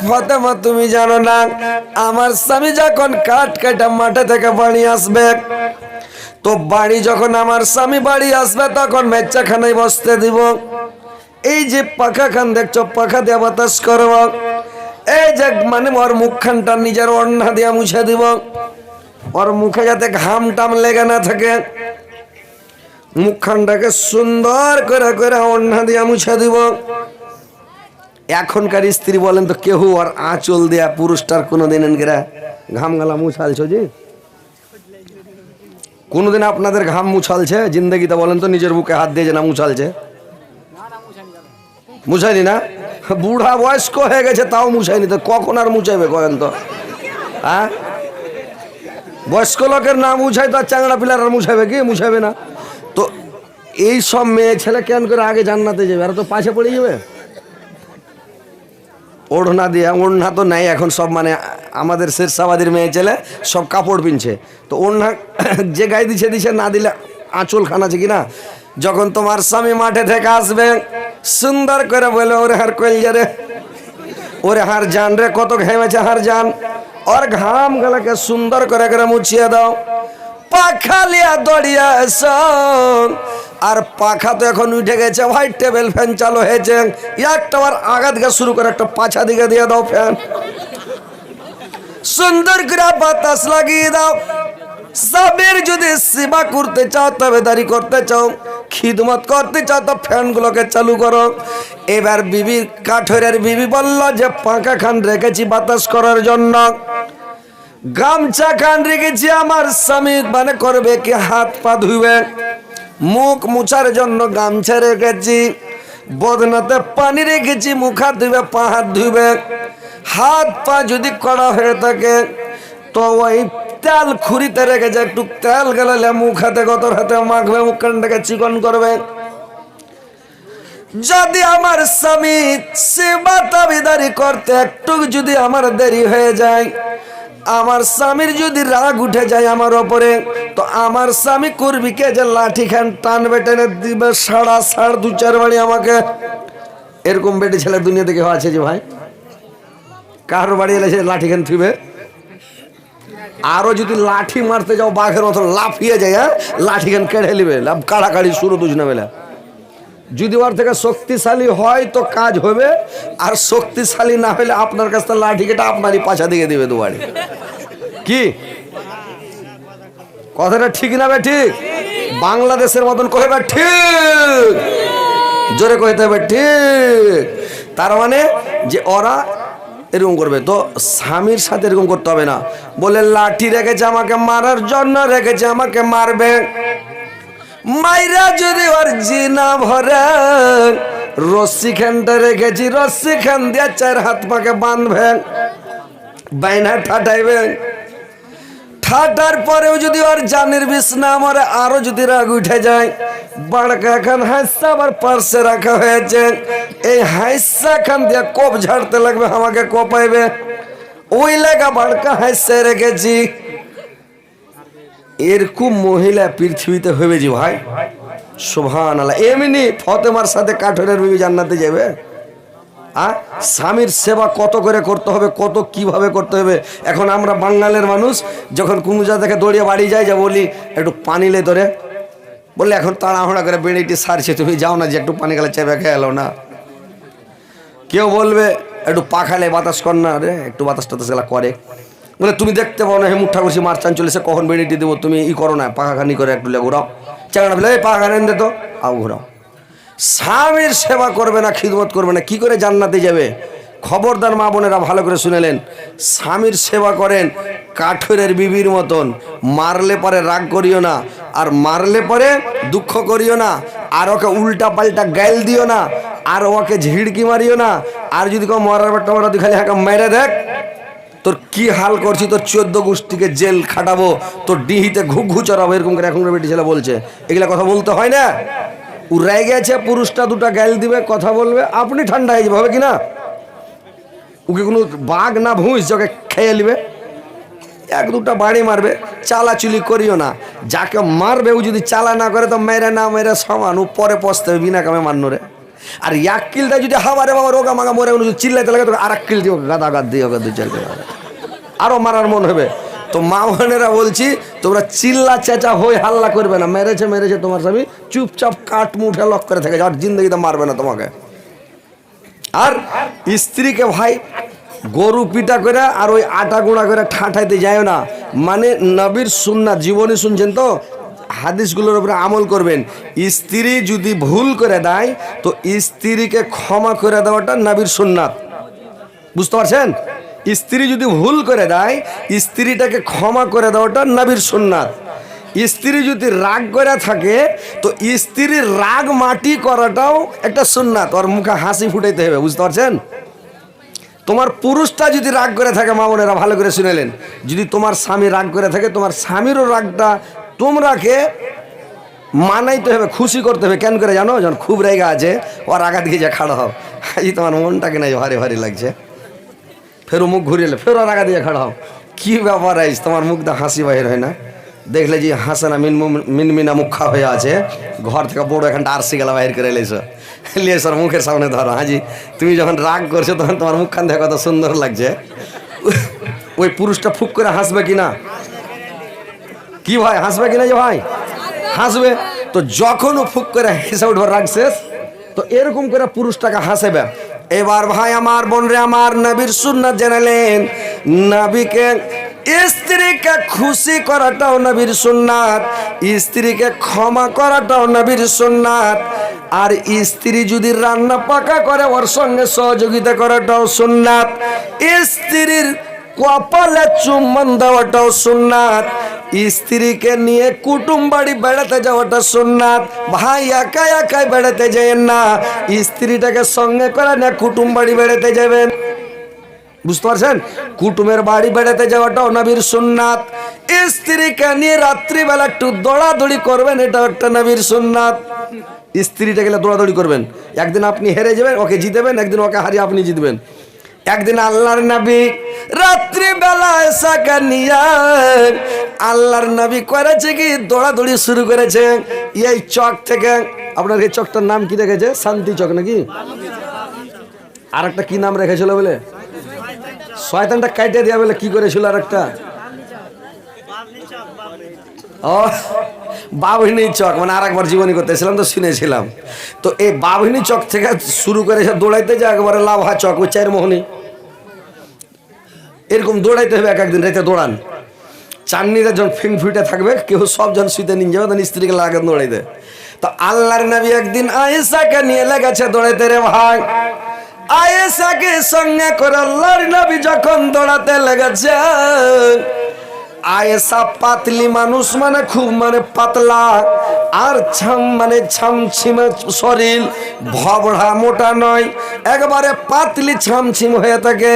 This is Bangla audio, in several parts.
ফাতেমা তুমি জানো না, আমার স্বামী যখন কাঠ কাটা মাঠে থেকে বাড়ি আসবে, তো বাড়ি যখন আমার স্বামী বাড়ি আসবে তখন মেচ্চাখানায় বসতে দিব। এই যে পাখা খান দেখছো, পাখা দিয়ে বাতাস করব। এই যে মানে ওর মুখখানটা নিজের ওড়না দিয়ে মুছে দিব, ওর মুখে যাতে ঘাম টাম লেগে না থাকে। মুখখানটাকে সুন্দর করে করে ওড়না দিয়ে মুছে দিব। এখনকার স্ত্রী বলেন তো, কেউ আর আঁচল দেয়া পুরুষটার কোনোদিন ঘাম গালা মুছালছো জি? কোনোদিন আপনাদের ঘাম মুছালছে জিন্দগিতে? বলেন তো, নিজের বুকে হাত দিয়ে যে না মুছালছে? মুছাইনি না? বুড়া বয়স্ক হয়ে গেছে তাও মুছাইনি, তো কখন আর মুছাইবে কয়েন তো? হ্যাঁ, বয়স্ক লোকের না মুছাই তো আর চাংড়া পিলার আর মুছাইবে কি? মুছাইবে না। তো এই সব মেয়ে ছেলে কেন করে আগে জান্নাতে যাবে? আর তো পাশে পড়ে যাবে। ওড়না দিয়ে, ওড়না তো নাই এখন, সব মানে আমাদের শেরশাবাদের মেয়ে ছেলে সব কাপড় পিনছে। তো ওড়না যে গায়ে দিছে দিছে, না দিলে আঁচল খান আছে কিনা। যখন তোমার স্বামী মাঠে থেকে আসবে, সুন্দর করে বলে, ওরে হার কইল রে, ওরে হার জান রে, কত ঘেমেছে হার জান, ওর ঘাম গলাকে সুন্দর করে করে মুছিয়ে দাও। পাখা লিয়া দড়িয়া এসো। আর পাখা তো এখন উঠে গেছে, হোয়াইট টেবিল ফ্যান চালু হয়েছে, একটা বার আগা দিকে শুরু করে একটা পাছা দিকে দিয়ে দাও ফ্যান, সুন্দর করে বাতাস লাগিয়ে দাও। স্বামীর যদি সেবা করতে চাও, তবেদারি করতে চাও, খিদমত করতে চাও, তো ফ্যানগুলোকে চালু করো। এবার বিবি, কাঠরের বিবি বলল যে পাখা খান রেখেছি বাতাস করার জন্য, গামছা খান রেখেছি আমার স্বামী মানে করবে কি হাত পা ধুবে, মুখ মুছার জন্য গামছা রেখেছি, বদনাতে পানি রেখেছি, মুখ হাত ধুবে, পা হাত ধুবে। হাত পা যদি কড়া হয়ে থাকে তো ওই তেল খুরিতে রেখেছে, একটু তেল গেলে মুখ হাতে গতর হাতে মাখবে, মুখখানটাকে চিকন করবে। যদি আমার স্বামী সেবা তাবিদারি করতে একটু যদি আমার দেরি হয়ে যায়, আমার স্বামীর যদি রাগ উঠে যায় আমার ওপরে, তো আমার স্বামী করবি কে যে লাঠি খান টানবে, টেনে দিবে সাড়া সাড় দু চার বাড়ি আমাকে। এরকম বেটে ছেলে দুনিয়া থেকে আছে যে ভাই, কারো বাড়ি এলে সে লাঠি খান থুবে। আরো যদি লাঠি মারতে যাও বাঘের মতো লাফিয়ে যায়, হ্যাঁ, লাঠি খান কেড়ে নিবে, কাড়াকাড়ি শুরু দুজ না বেলা। যদি ওর থেকে শক্তিশালী হয় তো কাজ হবে, আর শক্তিশালী না হলে আপনার কাছ থেকে লাঠি কেটে আপনারই পাছা দিয়ে দিবে দুবারে। কি কথাটা ঠিক না? ঠিক বাংলাদেশের মতন কইবে ঠিক, জোরে কইতে হবে ঠিক। তার মানে যে ওরা এরকম করবে, তো স্বামীর সাথে এরকম করতে হবে না। বলে লাঠি রেখেছে আমাকে মারার জন্য, রেখেছে আমাকে মারবে, মাইরা যদি ওর জিনা ভরে, রশ্মি খানটা রেখেছি, রশ্মি খান দিয়ে চার হাত পাকে বাঁধবেন, বাইনা ঠাটাইবেন। ঠাটার পরেও যদি ওর জানের বিষ না মরে, আরো যদি রাগ উঠে যায়, বাড়কা এখন হাইসা আবার পার্সে রাখা হয়েছে, এই হাইসা খান দিয়ে কোপ ঝাড়তে লাগবে, আমাকে কোপাইবে, ওই লেগা বাড়কা হাইসা রেখেছি। এরকম মহিলা পৃথিবীতে হবে যে ভাই, সুবহানাল্লাহ। এমনি ফাতেমার সাথে কাঠরের বিবি জান্নাতে যাবে? স্বামীর সেবা কত করে করতে হবে, কত কিভাবে করতে হবে। এখন আমরা বাঙালির মানুষ যখন কোনো জায়গা থেকে দৌড়িয়ে বাড়ি যাই, যা বলি একটু পানি লে ধরে, বললে এখন তাড়াহুড়া করে বেড়িটি সারছে, তুমি যাও না যে একটু পানি গেলে চেপে খেয়ে এলো না। কেউ বলবে একটু পাখালে বাতাস কর না রে, একটু বাতাস টাতাস গেলা করে, বলে তুমি দেখতে পাও না হে মুঠা করছি মারচান চলেছে, কখন বেড়িটি দেবো, তুমি ই করো না, পাখাখানি করে একটু ঘোরাও, চাঙড়া বলে এই পাখাখানি দে তো, আও ঘোরাও। স্বামীর সেবা করবে না, খিদমত করবে না, কি করে জান্নাতে যাবে? খবরদার মা বোনেরা ভালো করে শুনেলেন, স্বামীর সেবা করেন কাঠরের বিবির মতন। মারলে পরে রাগ করিও না, আর মারলে পরে দুঃখ করিও না, আর ওকে উল্টা পাল্টা গাইল দিও না, আর ওকে ঝিড়কি মারিও না। আর যদি কেউ মরার বেটা মরা তুই খালি হাঁকা মেরে দেখ, তোর কি হাল করছি, তোর 14 গোষ্ঠীকে জেল খাটাবো, তোর ডিহিতে ঘুঘু চড়াবো, এরকম করে এখনকার বেটি ছেলে বলছে। এগুলা কথা বলতে হয় না। ও রেগে গেছে, পুরুষটা দুটা গাইল দিবে, কথা বলবে, আপনি ঠান্ডা হয়ে যাবে, হবে কিনা? ওকে কোনো বাঘ না ভুঁস ওকে খেয়ে নিবে, এক দুটা বাড়ি মারবে, চালাচুলি করিও না। যাকে মারবে ও যদি চালা না করে তো মেরে না মেরে সমান, ও পরে পস্তে বিনা কামে মান্য রে। আর এক কিলটা যদি হাওয়ারে বাবা রোগা মাগা মরে যদি চিল্লাইতে লাগে তো আর এক কিল দিয়ে গাদা গাদ দিয়ে ওকে 2-4 কিল আরো মারার মন হবে। তো মা বোনেরা বলছি তোমরা চিল্লা চেঁচা হয়ে হাল্লা করবে না। মেরেছে মেরেছে তোমার স্বামী, চুপচাপ কাঠ মুঠে লক করে থেকে যাও, জিন্দগিতে মারবে না তোমাকে। আর স্ত্রীকে ভাই গরু পিটা করে আর ওই আটা গুঁড়া করে ঠাঠাইতে যায় না। মানে নবীর সুন্নাত জীবনী শুনছেন তো, হাদিসগুলোর উপরে আমল করবেন। স্ত্রী যদি ভুল করে দেয় তো স্ত্রীকে ক্ষমা করে দেওয়াটা নবীর সুন্নাত, বুঝতে পারছেন? স্ত্রী যদি ভুল করে দেয় স্ত্রীটাকে ক্ষমা করে দেওয়াটা নবীর সুন্নাত। স্ত্রী যদি রাগ করে থাকে তো স্ত্রীর রাগ মাটি করাটাও একটা সুন্নাত, ওর মুখে হাসি ফুটাইতে হবে, বুঝতে পারছেন? তোমার পুরুষটা যদি রাগ করে থাকে, মা বোনেরা ভালো করে শুনেলেন, যদি তোমার স্বামী রাগ করে থাকে তোমার স্বামীরও রাগটা তোমরাকে মানাইতে হবে, খুশি করতে হবে। কেন করে জানো? যখন খুব রেগা আছে ওর আঘাত দিয়ে যা খাড়া হও, এই তোমার মনটাকে নাই ভারী ভারী লাগছে, ফেরো মুখ ঘুরিয়ে ফেরো রাগা দিয়ে খাড়া হও, কী ব্যাপার আইস তোমার মুখটা হাসি বাহির হয় না? দেখলে যে হাসে না মিনমিনা মুখা হয়ে আছে, ঘর থেকে বড় এখানটা আরসি গেলা বাহির করে এলেছ, লিয়ে সর মুখের সামনে ধরো, হাজি তুমি যখন রাগ করছো তখন তোমার মুখখান থেকে কত সুন্দর লাগছে। ওই পুরুষটা ফুক করে হাসবে কিনা? কি ভাই হাসবে কিনা? যে ভাই হাসবে। তো যখন ও ফুক করে হেসে উঠবে রাগ শেষ, তো এরকম করে পুরুষটাকে হাসেবে। এবার ভাই আমার বোন রে আমার, নবীর সুন্নাত জানালেন, নবীকে স্ত্রীকে খুশি করাটাও নবীর সুন্নাত, স্ত্রীকে ক্ষমা করাটাও নবীর সুন্নাত। আর স্ত্রী যদি রান্না পাকা করে ওর সঙ্গে সহযোগিতা করাটাও সুন্নাত, স্ত্রীর কপালে চুম্বন দেওয়াটাও সুন্নাত, স্ত্রীকে নিয়ে কুটুম বাড়ি বেড়াতে যাওয়াটা সুন্নাত। ভাই একা একাই বেড়াতে যাবেন না, স্ত্রীটাকে সঙ্গে করে না কুটুম বাড়ি বেড়াতে যাবেন, বুঝতে পারছেন? কুটুমের বাড়ি বেড়াতে যাওয়াটাও নবীর সুন্নাত। স্ত্রীকে নিয়ে রাত্রিবেলা একটু দৌড়াদৌড়ি করবেন, এটাও একটা নবীর সুন্নাত। স্ত্রীটা গেলে দৌড়াদৌড়ি করবেন, একদিন আপনি হেরে যাবেন ওকে জিতবেন, একদিন ওকে হারিয়ে আপনি জিতবেন। একদিন আল্লাহর নবী রাত্রিবেলা এসাকে নিয়ে আল্লাহর নবী করেছে কি দৌড়াদৌড়ি শুরু করেছে। এই চক থেকে, আপনার এই চকটার নাম কি রেখেছে? শান্তি চক নাকি আর একটা কি নাম রেখেছিল বলে? শয়তানটা কাইটে দেওয়া বলে কি করেছিল আর একটা? ও বাবহিনী চক, মানে আর একবার জীবনী করতেছিলাম তো শুনেছিলাম। তো এই বাবহিনী চক থেকে শুরু করে দৌড়াইতে যায় একবারে লাভা চক, ওই 4 মোহনী, এরকম দৌড়াইতে হবে। একদিন রাতে দৌড়ান, চান্নিরা যখন ফিং ফিটে থাকবে, কেউ সব জন শুইতে নিয়ে যাবে, তখন স্ত্রীকে লাগে দৌড়াইতে। তো আল্লাহর নবী একদিন আয়েশাকে নিয়ে লেগেছে দৌড়াইতে রে ভাই। আয়েশাকে সঙ্গে করে আল্লাহর নবী যখন দৌড়াতে লেগেছে, আয়েশা পাতলি মানুষ, মানে খুব মানে পাতলা, আর ছামছিমে শরীর, ভবড়া মোটা নয়, একবারে পাতলি ছামছিম হয়ে থাকে।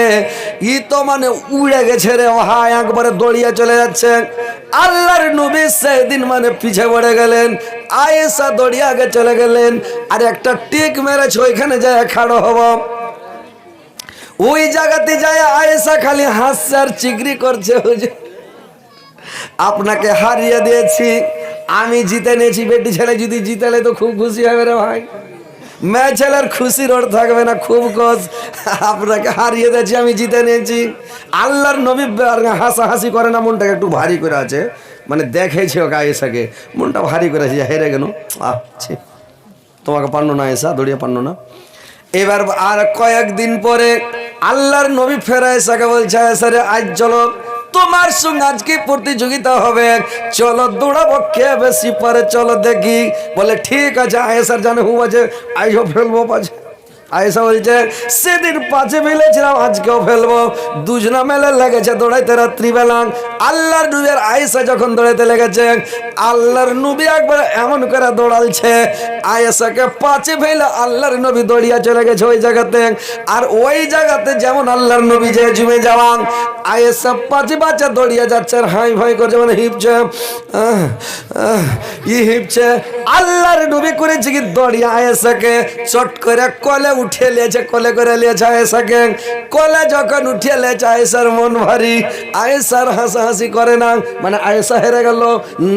ই তো মানে উড়ে গেছে রে ভাই, একবারে দৌড়িয়ে চলে যাচ্ছে। আল্লাহর নবী সেদিন মানে পিছে পড়ে গেলেন, আয়েশা দৌড়িয়ে আগে চলে গেলেন, আর একটা টিক মেরেছে ওইখানে যায় খাড়ো হব। ওই জায়গাতে যায় আয়েশা খালি হাসছে আর চিগরি করছে, আপনাকে হারিয়ে দিয়েছি, আমি জিতে নিয়েছি। বেটি ছেলে যদি জিতেলে তো খুব খুশি হবে রে ভাই, মেয়ে ছেলের খুশির ওর থাকবে না, খুব কষ্ট। আপনাকে হারিয়ে দিয়েছি, আমি জিতে নিয়েছি। আল্লাহর নবী হাসাহাসি করে না, মনটাকে একটু ভারী করে আছে, মানে দেখেছি ওকে আয়েশাকে, মনটা ভারী করে আছে, হেরে গেল, আচ্ছা তোমাকে পারলো না আয়েশা, দৌড়িয়ে পারলো না। এবার আর কয়েকদিন পরে আল্লাহর নবী ফের আয়েশাকে বলছে, আয়েশা রে আজ চলো তোমার সঙ্গে আজকে প্রতিযোগিতা হবে, চলো দৌড়াবো, কে বেশি পারে চলো দেখি। বলে ঠিক আছে। আয়েশার জানে হু আছে, আইও ফেলবো পাঁচে। আয়েশা বলছে সেদিন 5 ফেলেছিলাম, আজকেও ফেলবো। দুজনা মেলে লেগেছে দৌড়াইতে রাত্রিবেলা। আল্লাহর নবী আর আয়েশা যখন দৌড়াইতে লেগেছে, আল্লাহর নবী একবার এমন করে দৌড়ালছে, আয়েশাকে 5 ফেলে আল্লাহর নবী দৌড়িয়া চলে গেছে ওই জায়গাতে। আর ওই জায়গাতে যেমন আল্লাহর নবী যে জুমে যাওয়ান, আয়েশা 5 বাচ্চা দৌড়িয়া যাচ্ছে আর হাই ভাই করছে, মানে হিপছে হিপছে। আল্লাহর নবী করেছে কি দৌড়িয়া আয়েশাকে চট করে কোলে উঠিয়ে নিয়েছে, কোলে করে নিয়েছে আয়েশাকে। কোলে যখন উঠিয়ে নিয়েছে আয়েশার মন ভারী, আয়েশার হাসাহাসি করে না, মানে আয়েশা হেরে গেল,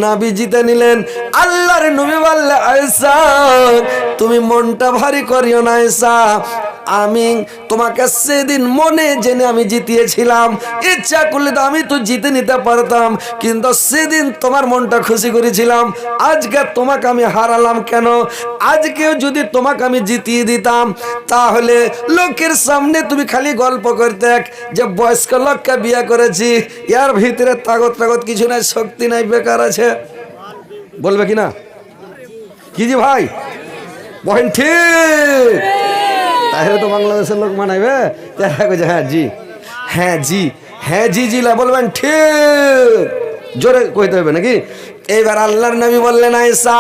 নবী জিতে নিলেন। আল্লাহর নবী বললে, আয়েশা তুমি মনটা ভারী করিও না আয়েশা, আমি তোমাকে সেদিন মনে জেনে আমি জিতিয়েছিলাম, ইচ্ছা করলে তো আমি তো জিতে নিতে পারতাম, কিন্তু সেদিন তোমার মনটা খুশি করেছিলাম, আজকে তোমাকে আমি হারালাম কেন? আজকেও যদি তোমাকে আমি জিতিয়ে দিতাম তাহলে লোকের সামনে তুমি খালি গল্প করতে যে বয়স্ক লোককে বিয়ে করেছি, এর ভিতরে তাগত তাগত কিছু নাই, শক্তি নাই, বেকার আছে, বলবে কি না? কি জি ভাই বহেন? ঠিক, তাহলে তো বাংলাদেশের লোক মানাইবে। হ্যাঁ জি, হ্যাঁ জি, হ্যাঁ জি জি বলবেন, ঠিক জোরে কইতে হবে নাকি? এইবার আল্লাহর নবী বললেন, আয়েশা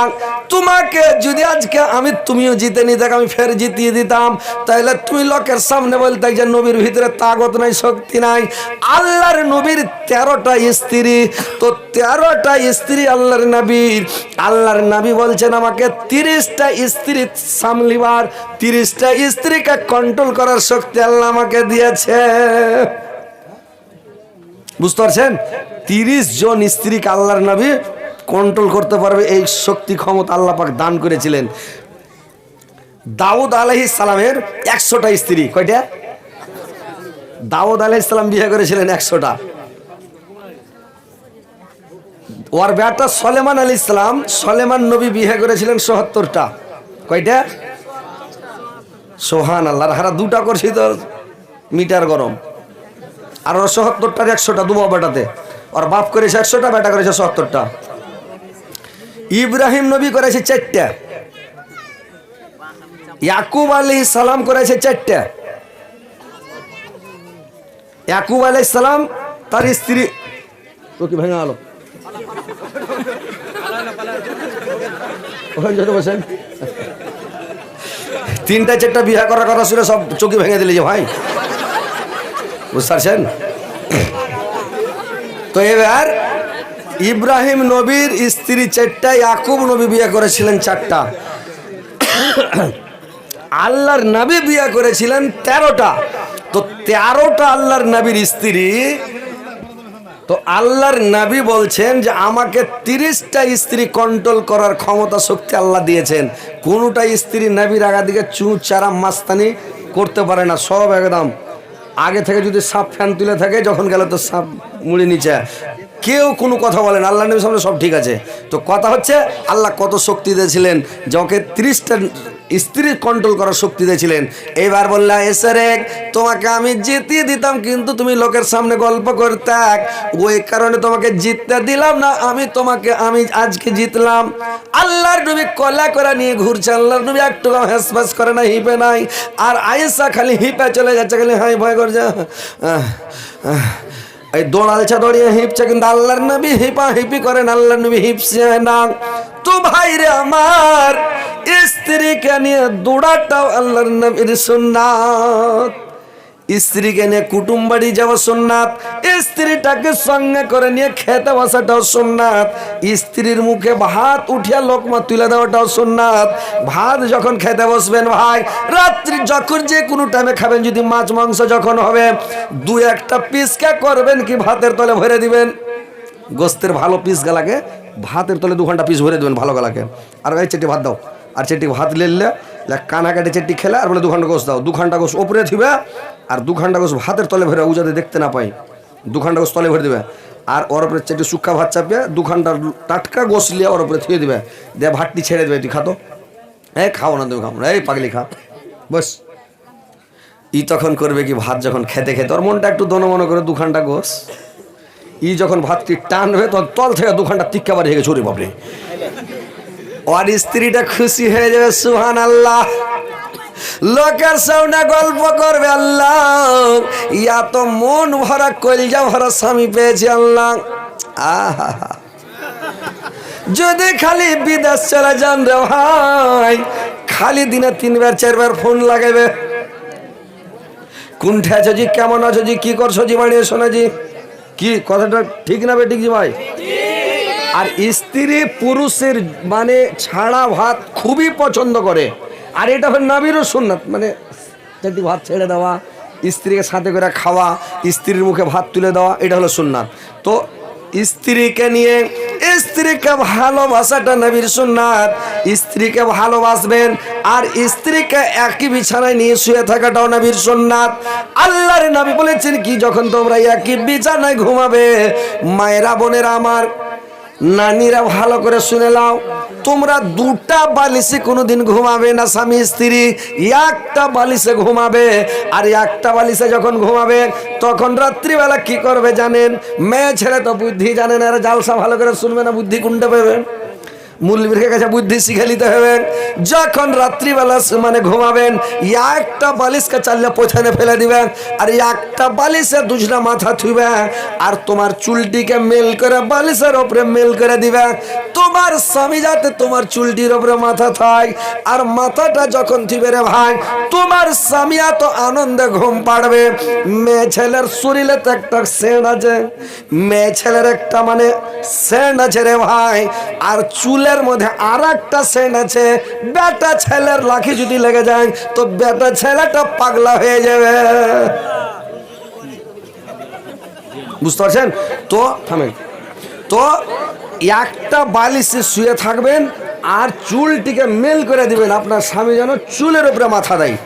তোমাকে যদি আজকে আমি তুমিও জিতে নিতে, আমি ফের জিতিয়ে দিতাম, তাহলে তুমি লোকের সামনে বলতে যে নবীর ভিতরে তাগত নাই, শক্তি নাই। আল্লাহর নবীর 13টা স্ত্রী, তো 13টা স্ত্রী আল্লাহর নবীর। আল্লাহর নবী বলছেন আমাকে 30টা স্ত্রী সামলিবার, 30টা স্ত্রীকে কন্ট্রোল করার শক্তি আল্লাহ আমাকে দিয়েছে। বুঝতে পারছেন? 30 জন স্ত্রীকে আল্লাহর নবী কন্ট্রোল করতে পারবে, এই শক্তি ক্ষমতা আল্লাহ পাক দান করেছিলেন। দাউদ আলাইহিস সালামের 100টা স্ত্রী, কয়টা? দাউদ আলাইহিস সালাম বিয়ে করেছিলেন 100টা। ওর বেটা সুলাইমান আলাইহিস সালাম, সুলাইমান নবী বিয়ে করেছিলেন ৭০টা, কয়টা? সুবহানাল্লাহ, হারা দুটা করছি তো মিটার গরম। আর ওর ৭০টার 100টা দুবা বেটাতে, ওর বাপ করেছে 100টা, বেটা করেছে ৭০টা। ইব্রাহিম নবী করেছে 4টা, ইয়াকুব আলাইহিস সালাম করেছে 4টা। ইয়াকুব আলাইহিস সালাম তার স্ত্রী তো কি ভাঙা আলো ওখানে যেতে বসেন, 3টা 4টা বিয়ে করার কথা শুনে সব চোখে ভেঙে দিলে যে ভাই, বুঝতে পারছেন? তো এবার ইব্রাহিম নবীর স্ত্রী 4টা, ইয়াকুব নবী বিয়ে করেছিলেন 4টা, আল্লাহর নবী বিয়ে করেছিলেন 13টা। তো 13টা আল্লাহর নবীর স্ত্রী। তো আল্লাহর নবী বলছেন যে আমাকে 30টা স্ত্রী কন্ট্রোল করার ক্ষমতা শক্তি আল্লাহ দিয়েছেন। কোনটা স্ত্রী নবীর আগা দিকে চুঁ চারা মাস্তানি করতে পারে না, সব একদম আগে থেকে যদি সাপ ফ্যান তুলে থাকে, যখন গেল তো সাপ মুড়ি নিচে, কেউ কোনো কথা বলেন, আল্লাহ নবীর সামনে সব ঠিক আছে। তো কথা হচ্ছে আল্লাহ কত শক্তি দিয়েছিলেন, যে ওকে 30টা স্ত্রী কন্ট্রোল করার শক্তি দিয়েছিলেন। এবার বললা, এসে রে তোমাকে আমি জিতিয়ে দিতাম, কিন্তু তুমি লোকের সামনে গল্প করতে, ওই কারণে তোমাকে জিততে দিলাম না, আমি আজকে জিতলাম। আল্লাহর নবী কলা করে নিয়ে ঘুরছে, আল্লাহর নবী একটু হ্যাসফ্যাস করে না, হিপে নাই। আর আয়েশা খালি হিপে চলে যাচ্ছে, খালি হাই ভয় করছে, এই দৌড়ালছে, দৌড়িয়ে হিপছে, কিন্তু আল্লাহর নবী হিপা হিপি করেন, আল্লাহর নবী হিপছে না। তো ভাই রে আমার, স্ত্রীকে নিয়ে দৌড়াটাও আল্লাহর নবীর সুন্নাত। স্ত্রীকে নিয়ে কুটুম বাড়ি যাওয়া সুন্নাত, স্ত্রীটাকে সঙ্গে করে নিয়ে খেতে বসাটাও সুন্নাত, স্ত্রীর মুখে ভাত উঠিয়া লোকমা তুলে দেওয়াটাও সুন্নাত। ভাত যখন খেতে বসবেন ভাই, রাত্রি যখন যে কোনো টাইমে খাবেন, যদি মাছ মাংস যখন হবে, 2-1টা পিসকে করবেন কি ভাতের তলে ভরে দিবেন, গোস্তের ভালো পিস গালাকে ভাতের তলে 2 ঘন্টা পিস ভরে দেবেন ভালো গালাকে। আর এই চেটি ভাত দাও, আর চেটি ভাত লেলে কানা কাটে চেটি খেলে, আর বলে 2 ঘন্টা গোস দাও, 2 ঘন্টা গোস ওপরে থিবে, আর 2 ঘন্টা গোস ভাতের তলে ভরে, ও যাতে দেখতে না পাই, 2 ঘন্টা গোস তলে ভরে দেবে। আর ওর উপরে চেটি শুক্কা ভাত চাপিয়ে 2 ঘন্টা টাটকা গোস লিয়ে ওর উপরে থুয়ে দিবে, দিয়ে ভাতটি ছেড়ে দেবে, তুই খাতো, এই খাও না, তুমি খাও না, এই পাগলি খা, বস। ই তখন করবে কি, ভাত যখন খেতে খেতে ওর মনটা একটু দন মনে করে 2 ঘন্টা গোস, ই যখন ভাতটি টানবে তখন তল থেকে 2 ঘন্টা টিক্কা বাড়ি গেছে, ওরে বাপরে। ওর স্ত্রীটা খুশি হয়ে যাবে, সুবহানাল্লাহ, লোকের সামনে গল্প করবে, আল্লাহ ইয়া তো মন ভরা কলজা ভরা স্বামী পেয়েছি আল্লাহ। আহা, যদি খালি বিদেশ চলে যান রে ভাই, খালি দিনে 3বার 4বার ফোন লাগাবে, কোনটা আছো জি, কেমন আছো জি, কি করছো জি, বাড়ি এসো না জি, কি কথাটা ঠিক না বেঠিক জি ভাই? আর স্ত্রী পুরুষের মানে ছাড়া ভাত খুবই পছন্দ করে, আর এটা হলো নবীরও সুন্নাত, মানে যদি ভাত ছেড়ে দেওয়া, স্ত্রীকে সাথে করে খাওয়া, স্ত্রীর মুখে ভাত তুলে দেওয়া, এটা হলো সুন্নাত। তো স্ত্রীকে নিয়ে স্ত্রীকে ভালোবাসাটা নবীর সুন্নাত। স্ত্রীকে ভালোবাসবেন আর স্ত্রীকে একই বিছানায় নিয়ে শুয়ে থাকাটাও নবীর সুন্নাত। আল্লাহর নবী বলেছেন কি, যখন তোমরা একই বিছানায় ঘুমাবে, মায়েরা বোনেরা আমার, নানিরা ভালো করে শুনে নাও, তোমরা দুটা বালিশে কোনোদিন ঘুমাবে না স্বামী স্ত্রী, একটা বালিশে ঘুমাবে। আর একটা বালিশে যখন ঘুমাবে তখন রাত্রিবেলা কি করবে জানেন? মেয়ে ছেলে তো বুদ্ধি জানে না, জালসা ভালো করে শুনবে না, বুদ্ধি কোনটা পাবে? মুরব্বির কাছে বুদ্ধি শিখে নিতে হবে। যখন রাত্রিবেলা মানে ঘুমাবেন, একটা বালিশকে চালিয়ে পোছানে ফেলে দিবেন, আর একটা বালিশে দুজনা মাথা থুইবে, আর তোমার চুলটিকে মেল করে বালিশের ওপরে মেল করে দিবে। তোমার স্বামী যাতে তোমার চুলটির ওপরে মাথা থাকে, আর মাথাটা যখন থুইবে রে ভাই, তোমার স্বামী এত আনন্দে ঘুম পাড়বে। মেয়ে ছেলের শরীরে তো একটা সেন্ট আছে, মেয়ে ছেলের একটা মানে সেন্ট আছে রে ভাই, আর চুলের মধ্যে আর একটা সেন্ট আছে। বেটা ছেলের লাঠি যদি লেগে যায় তো বেটা ছেলেটা পাগলা হয়ে যাবে, বুঝতে পারছেন? তো থামেন, তো একটা বালিশে শুয়ে থাকবেন আর চুলটিকে মেল করে দিবেন, আপনার স্বামী যেন চুলের উপরে মাথা দেয়,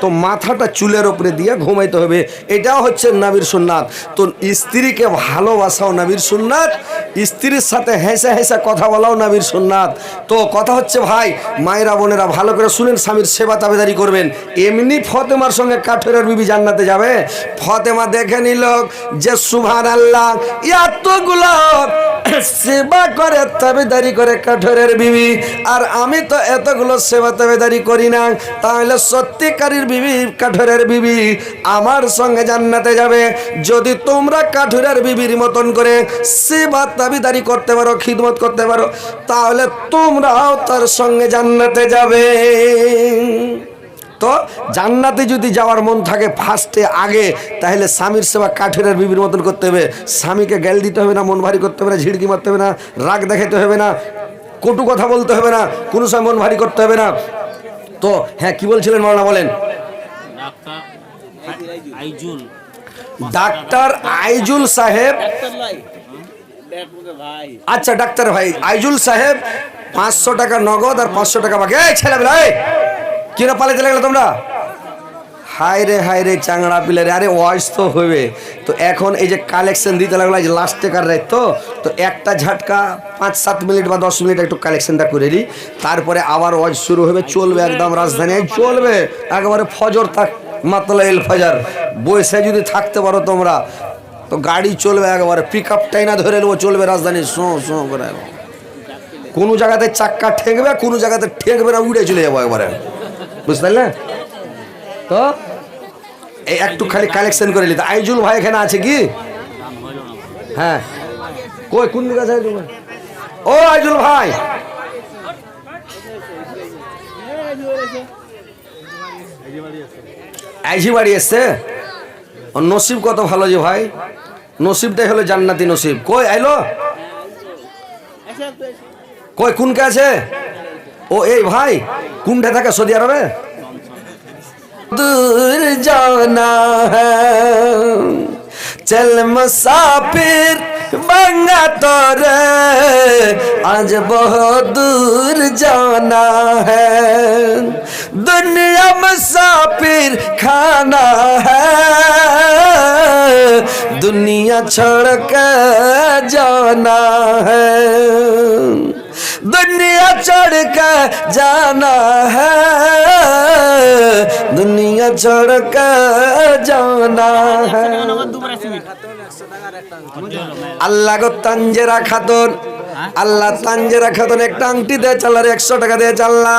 তো মাথাটা চুলের উপরে দিয়ে ঘুমাইতে হবে। এটাও হচ্ছে নবীর সুন্নাত। তো স্ত্রীকে ভালোবাসাও নবীর সুন্নাত, স্ত্রীর সাথে হেসে হেসে কথা বলাও নবীর সুন্নাত। তো কথা হচ্ছে ভাই, মায়েরা বোনেরা ভালো করে শুনেন, স্বামীর সেবা তাবেদারি করবেন। এমনি ফতেমার সঙ্গে কাঠেরের বিবি জান্নাতে যাবে? ফতেমা দেখে নিল যে সুবহানাল্লাহ, এতগুলো সেবা করে তাবেদারি করে কাঠেরের বিবি, আর আমি তো এতগুলো সেবা তাবেদারি করি না, তাহলে সত্যিকারীর বিবি, কাঠেরের বিবি আমার সঙ্গে জান্নাতে যাবে। যদি তোমরা কাঠেরের বিবির মতন করে সেবা তাবেদারি করতে পারো, খিদমত করতে পারো, তাহলে তোমরাও তার সঙ্গে জান্নাতে যাবে। তো জান্নাতে যদি যাওয়ার মন থাকে ফার্স্টে আগে, তাহলে স্বামীর সেবা কাঠেরের বিবির মতন করতে হবে। স্বামীকে গ্যাল দিতে হবে না, মন ভারী করতে হবে না, ঝিড়কি মারতে হবে না, রাগ দেখাতে হবে না, কটু কথা বলতে হবে না, কোনো সময় মন ভারী করতে হবে না। তো হ্যাঁ, কি বলছিলেন মাওলানা বলেন? ডাক্তার আইজুল সাহেব, আচ্ছা ডাক্তার ভাই আইজুল সাহেব, 500 টাকা নগদ আর 500 টাকা বাকি। এই ছেলেবেলা, কিনা পালাতে লাগলো তোমরা? হায় রে চাংড়া পিলারে, আরে ওয়াইস তো হবে। তো এখন এই যে কালেকশন দিতে লাগলো, এই যে লাস্ট টেকার রাত, তো একটা ঝাটকা 5-7 মিনিট বা 10 মিনিট একটু কালেকশনটা করে দিই, তারপরে আবার ওয়াজ শুরু হবে, চলবে একদম রাজধানী চলবে একেবারে ফজর থাক, মাতলা এল ফজর। বসে যদি থাকতে পারো তোমরা তো গাড়ি চলবে একেবারে, পিক আপটাই না ধরে নেবো, চলবে রাজধানী শো শো করে। কোনো জায়গাতে চাক্কা ঠেকবে, কোনো জায়গাতে ঠেকবে না, উড়ে চলে যাবো একবারে, বুঝতে পারলে? তো এই একটু খালি কালেকশন করে নিতে। আইজুল ভাই এখানে আছে কি? হ্যাঁ, কই কোন দিকে আছে আইজুল ভাই? ও আইজুল ভাই, আইজি বাড়ি এসছে। নসিব কত ভালো যে ভাই, নসিবটাই হলো জান্নাতি নসিব। কই আইলো? কই কোনকে আছে? ও এই ভাই কোনটা থাকে? সৌদি আরবে? दूर जाना है चल मुसाफिर बंगा तोरे आज बहुत दूर जाना है दुनिया मुसाफिर खाना है दुनिया छोड़ के जाना है दुनिया छोड़ के जाना है दुनिया छोड़ के जाना है। আল্লাহ গো তানজেরা খাতুন, আল্লাহ তানজেরা খাতুন একটা আংটি দিয়ে চাল্লার 100 টাকা দিয়ে চাল্লা,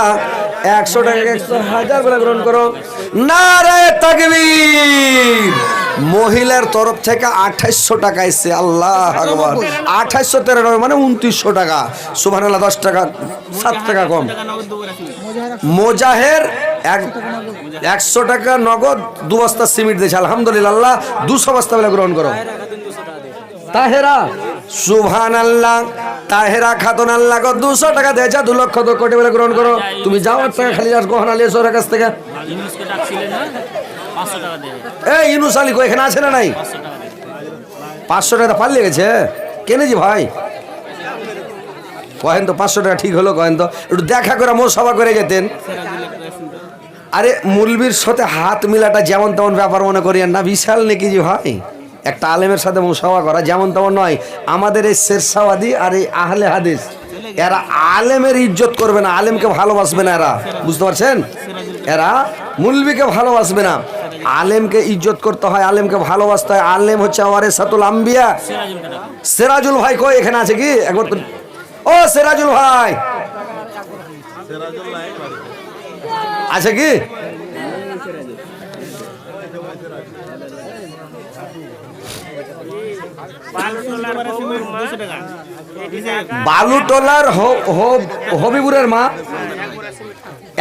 100 টাকা 100,000 বলে গ্রহণ করো। নারে তাকবীর। মহিলার তরফ থেকে 2800 টাকা এসছে। আল্লাহ আকবার। 2893 মানে 2900 টাকা। সুবহানাল্লাহ, 10 টাকা 7 টাকা কম। মোজাহের 100 টাকা নগদ 2 বস্তা সিমেন্ট দিয়েছে। আলহামদুলিল্লাহ, 200 বস্তা বলে গ্রহণ করো। তাহেরা সুবহানাল্লাহ। তাহেরা খাতুন আল্লাহ গো 200 টাকা দিয়েছে, 2 লক্ষ 2 কোটি বলে গ্রহণ করো। তুমি যাও টাকা খালি যাস গহনা লিয়েছো ওর কাছ থেকে। ইউনুসকে ডাকছিলেন না, 500 টাকা দেবে। এই ইউনুস আলী কো এখানে আছে না নাই? 500 টাকা দেবে। 500 টাকা পালিয়ে গেছে কেনেজি ভাই? কহেন তো 500 টাকা ঠিক হলো, কহেন তো একটু দেখা করে মোসাফা করে যেতেন। আরে মুলবির সাথে হাত মিলাটা যেমন তেমন ব্যাপার মনে করিয়েন না, বিশাল নাকি জি ভাই। একটা আলেমের সাথে মুসাফা করা যেমন তেমন নয়। আমাদের এই শেরশাওয়াদি আর এই আহলে হাদিস এরা আলেমের ইজ্জত করবে না, আলেমকে ভালোবাসবে না এরা, বুঝতে পারছেন? এরা মুলবিকে ভালোবাসবে না, আলেমকে ইজ্জত করতে হয়, আলেমকে ভালোবাসতে হয়। আলেম হচ্ছে ওয়ারিসাতুল আম্বিয়া। সিরাজুল ভাই কই এখানে আছে কি? একবার ও সিরাজুল ভাই আছে কি? বালুটোলার হবিবুরের মা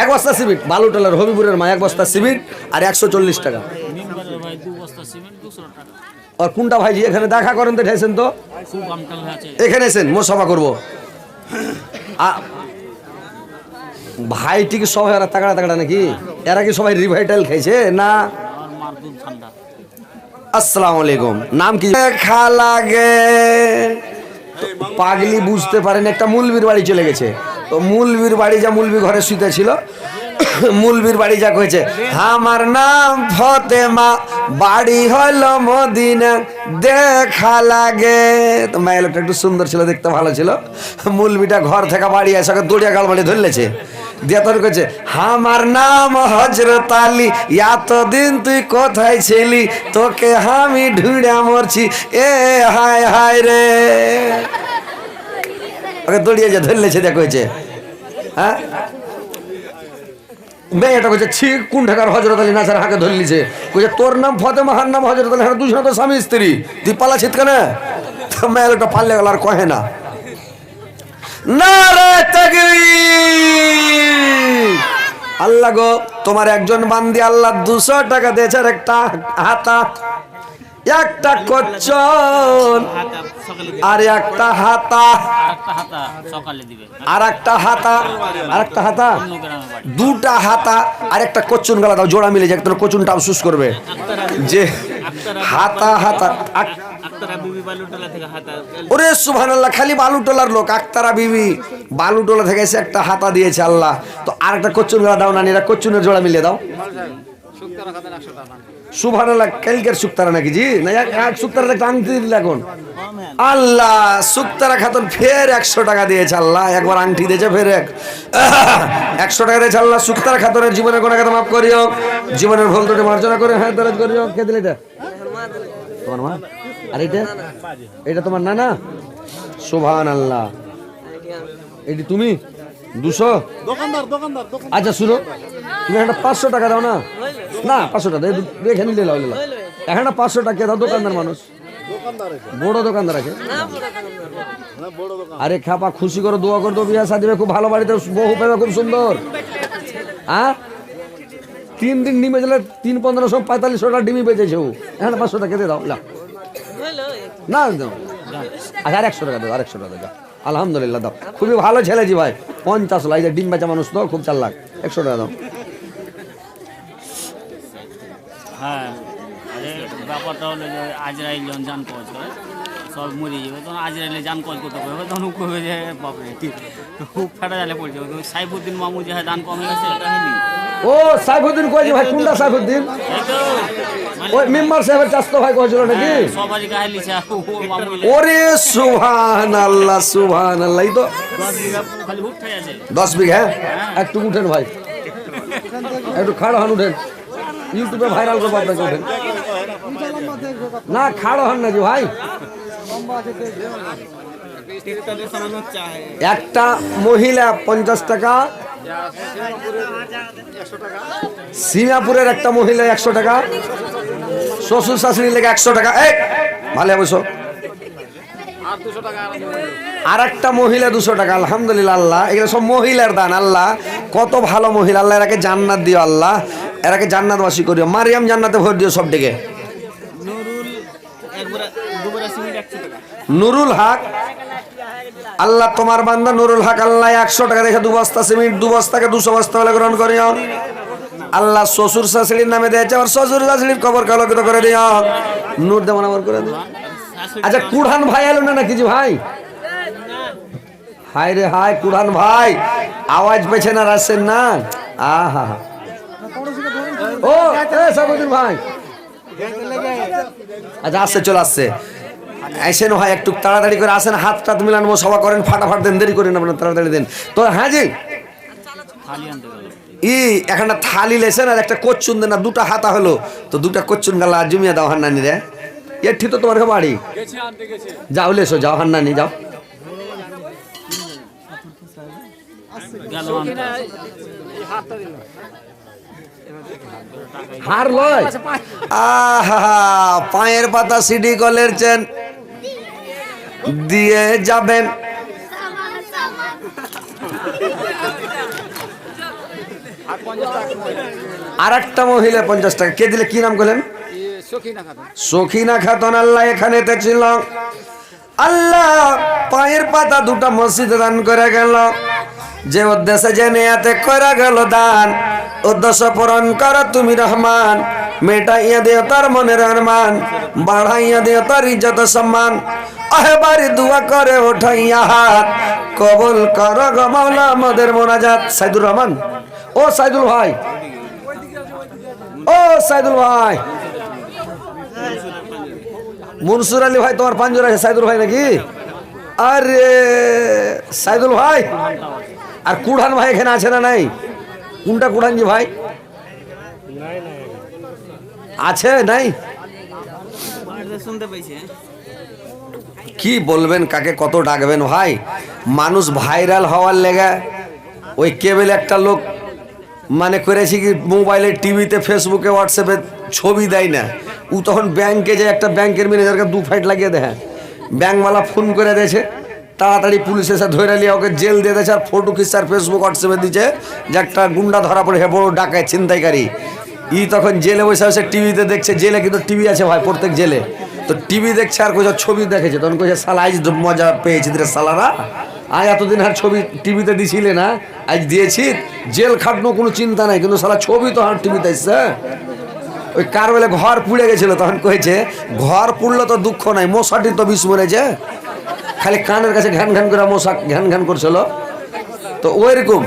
1 বস্তা সিমেন্ট, বালুটোলার হবিবুরের মা 1 বস্তা সিমেন্ট আর 140 টাকা। ভাই 2 বস্তা সিমেন্ট 200 টাকা। আর কোনটা ভাইজি? এখানে দেখা করেন তো, ঠেসেন তো, খুব আমটাল আছে। এখানে এসেন মোসাফা করবো। ভাই ঠিক সবাই এরা তাগড়া তাগড়া নাকি? এরা কি সবাই রিভাইটাল খাইছে না? আর মার দুধ ঠান্ডা। আসসালামু আলাইকুম। নাম কি? খা লাগে পাগলি বুঝতে পারেন, একটা মুলবির বাড়ি চলে গেছে। তো মুলবির বাড়ি যা, মুলবি ঘরে শুতে ছিল, মুলবির বাড়ি যা কয়েছে, আমার নাম ফতেমা, বাড়ি হলো মদিনা, দেখা লাগে। তো মায়ের লোকটা একটু সুন্দর ছিল, দেখতে ভালো ছিল। মুলবিটা ঘর থেকে বাড়ি এসে দড়িয়া গাল মারি ধরলেছে, দিয়ে তোর কইছে, আমার নাম হযরত আলী, এতদিন তুই কোথায় ছিলি, তোকে আমি ঢুঁড়া মরছি, এ হায় হায় রে। ওকে দড়িয়ে যে ধরলেছে, দেখো হয়েছে। হ্যাঁ মেয়েটা কইছে, ছি কোন ঢাকার হযরত আলী নাচার হাকে ধরলিছে। কইছে তোর নাম ফতেমা, হার নাম হযরত আলী, হ্যাঁ দুজনে তো স্বামী স্ত্রী, তুই পালা ছিটকানে। তো মেয়ে লোকটা পাল্লে গেল আর কহে না। নারে তাকবীর। আল্লাহ গো তোমার একজন বান্দি আল্লাহ 200 টাকা দিয়েছে, আর একটা হাতা, একটা কচ্চন আর একটা হাতা, সকালে দিবে। আর একটা হাতা, আর একটা হাতা, দুটা হাতা আর একটা কচ্চন গালা দাও, জোড়া মিলে যাক, তোর কচুনটা আফসোস করবে যে হাতা হাতা। ওরে সুবহানাল্লাহ, খালি বালুটোলার লোক। আক্তারা বিবি বালুটোলা থেকে এসে একটা হাতা দিয়েছে আল্লাহ। তো আর একটা কচ্চন গালা দাও না, এরা কচ্চনের জোড়া মিলিয়ে দাও। সুবহানাল্লাহ, কালকের শুক্তারা নাকি জি? না এক শুক্তারা একটা আংটি দিল এখন আল্লাহ। শুক্তারা খাতুন ফের 100 টাকা দিয়েছে আল্লাহ, একবার আংটি দিয়েছে, ফের 100 টাকা দিয়েছে আল্লাহ। শুক্তারা খাতুনের জীবনের গুনাহ মাফ করিও, জীবনের ভুল ত্রুটি মার্জনা করে, হ্যাঁ দরদ করিও। কে দিল এটা? তোমার মা? আর এটা তোমার নানা? সুবহানাল্লাহ। এটি তুমি 200? আচ্ছা শুনো, তুমি একটা 500 টাকা দাও না। না 500 টাকা রেখে নিলে লাও, এখন 500 টাকা দাও। দোকানদার মানুষ, বড় দোকানদার আছে। আরে খাপা খুশি করো, দোয়া করে তো, বিয়া শাদী খুব ভালো, বাড়িতে বহু পেবে খুব সুন্দর। হ্যাঁ 3 দিন ডিমে গেলে 3 15 45 টাকা ডিমি বেঁচেছে ও। এখন 500 টাকা দিয়ে দাও না দাও। আচ্ছা আর 100 টাকা দাও, আর 100 টাকা দাও। আলহামদুলিল্লাহ দাও, খুবই ভালো ছেলে জি ভাই। 50 লাখ ডিম বেচা মানুষ তো, খুব চালাক। 100 টাকা দাও। হ্যাঁ ব্যাপারটা হলো যে আজরাইল যখন জান কজ করে সব মরে যাবে, তখন আজরাইলে জান কজ করতে পারবে, তখন কবে যে বাপরে খুব ফেটা জালে পড়ে যাবে। সাইফুদ্দিন মামু যে দান কমে গেছে, এটা হয়নি। ও সাইফুদ্দিন কই ভাই? কোনটা সাইফুদ্দিন? ওই মেম্বার সাহেবের চাস্তো ভাই কইছিল নাকি? সবারই গায়ে লিছে মামু। ওরে সুবহানাল্লাহ, সুবহানাল্লাহ। এই তো 10 বিঘা খালি উঠে আছে। 10 বিঘা? একটু উঠেন ভাই, একটু খাড়া হন, উঠেন, ইউটিউবে ভাইরাল করবো আপনাকে। উঠেন না, খাড়া হন নাকি ভাই? একটা মহিলা 50 টাকা, সিঙ্গাপুরের একটা মহিলা 100 টাকা, শ্বশুর শাশুড়ি লেগে 100 টাকা। এই ভালো বসো। আর একটা মহিলা 200 টাকা। আলহামদুলিল্লাহ আল্লাহ, এগুলো সব মহিলার দান। আল্লাহ কত ভালো মহিলা, আল্লাহ এরাকে জান্নাত দিও, আল্লাহ এরাকে জান্নাতবাসী করিও। মারিয়াম জান্নাতে ভোট দিও সব ডেকে। নুরুল হক, আল্লাহ তোমার বান্দা নুরুল হক, আল্লাহ 100 টাকা দেখে 2 বস্তা সিমেন্ট, 2 বস্তাকে 200 বস্তা বলে গ্রহণ করিও। আল্লাহ শ্বশুর শাশুড়ির নামে দিয়েছে, আর শ্বশুর শাশুড়ির কবর কালকিত করে দিও, নূর দেওয়ান আমার করে দিও। আচ্ছা কুড়ান ভাই এলো না কিছু ভাই? হাই রে হাই, কুড়ান ভাই আওয়াজ পেছেন আর আসছেন না। আহা ও সাবুদ্দিন ভাই, আচ্ছা আসছে, চলে আসছে। আসেন ভাই, একটু তাড়াতাড়ি করে আসেন, হাত টাত মিলান, সভা করেন, ফাটাফাট দেন, দেরি করেন আপনার, তাড়াতাড়ি দেন তো। হ্যাঁ জি, একটা থালি লেছেন আর একটা কচ্চুন দেন না, 2টা হাতা হলো তো 2টা কচ্চুন গালা জমিয়ে দাও হান্নানি রে। এর ঠিক তো তোমার বাড়ি, যাও লেসো, যাও হান্নানি যাও। হার লয়, আহা পায়ের পাতা সিডি কলের চেন দিয়ে যাবেন। আর একটা মহিলা 50 টাকা কে দিলে? কি নাম করলেন? সখিনা খাতুন। আল্লাহ এখানে ছিল, আল্লাহ পায়ের পাতা 2টা মসজিদে দান করে গেল। যে উদ্দেশ্যে যে নিয়াতে করে গেল দান, উদ্দেশ্য পূরণ কর তুমি রহমান। মেটাইয়া দিও তার মনের আরমান, বাড়াইয়া দিও তার ইজ্জত সম্মান। আহেবারি দোয়া করে ওঠাইয়া হাত, কবুল কর গো মাওলা আমাদের মোনাজাত। সাইদুর রহমান, ও সাইদুল ভাই, ও সাইদুল ভাই, মনসুর আলী ভাই তোমার পাঞ্জরা আছে, সাইদুল ভাই নাকি? আরে সাইদুল ভাই, আর কুড়ান ভাই এখানে আছে না নাই? কোনটা কুড়ান জি ভাই? আছে নাই? কি বলবেন, কাকে কত ডাকবেন ভাই? মানুষ ভাইরাল হওয়ার লেগে ওই কেবল একটা লোক মানে করেছি কি, মোবাইলে, টিভিতে, ফেসবুকে, হোয়াটসঅ্যাপে ছবি দেয় না। ও তখন ব্যাংকে যায়, একটা ব্যাংকের ম্যানেজারকে 2 ফাইট লাগিয়ে দেয়, ব্যাংকওয়ালা ফোন করে দিয়েছে, তাড়াতাড়ি পুলিশ এসে ধরে নিয়ে ওকে জেল দিয়ে দিয়েছে। আর ফটো খিচার ফেসবুক হোয়াটসঅ্যাপে দিচ্ছে যে একটা গুন্ডা ধরা পড়ে, বড় ডাকায় ছিনতাইকারী। তখন জেলে বসে বসে টিভিতে দেখছে, জেলে কিন্তু টিভি আছে ভাই প্রত্যেক জেলে, তো টিভি দেখছে আর কোথাও ছবি দেখেছে। তখন কইছে শালা আজ মজা পেয়েছি রে শালারা, আজ এতদিন আর ছবি টিভিতে দিছিলে না, আজ দিয়েছি, জেল খাটনো কোনো চিন্তা নাই, কিন্তু শালা ছবি তো আর টিভিতে আসছে। ওই কার বেলে ঘর পুড়ে গেছিল, তখন কয়েছে ঘর পুড়লে তো দুঃখ নাই, মশাটি তো বিষ মরেছে, খালি কানের কাছে ঘ্যান ঘ্যান করে মশা ঘ্যান ঘ্যান করছিল। তো ওইরকম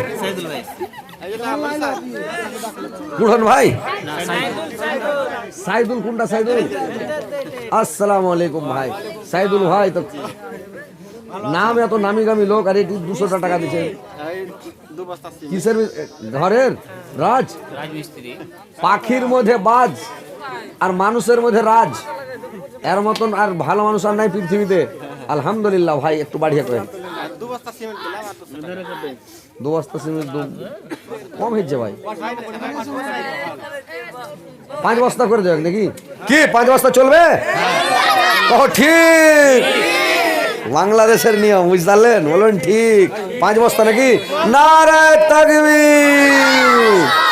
কুড়ন ভাই, সাইদুল কোনটা? সাইদুল, আসসালামু আলাইকুম ভাই। সাইদুল ভাই তো নাম, এত নামি গামি লোক, আর এটি 200 টাকা দিচ্ছে কিসের? ঘরের রাজ, পাখির মধ্যে বাজ আর মানুষের মধ্যে রাজ, এর মতন আর ভালো মানুষ আর নাই পৃথিবীতে। আলহামদুলিল্লাহ ভাই, একটু বাড়িয়ে করেন। 2 বস্তা সিমেন্ট কম হয়েছে ভাই, 5 বস্তা করে দেবেন নাকি? কি 5 বস্তা চলবে? ঠিক, বাংলাদেশের নিয়ম বুঝলেন, বলুন ঠিক। 5 বস্তা নাকি? নারে তাকবীর।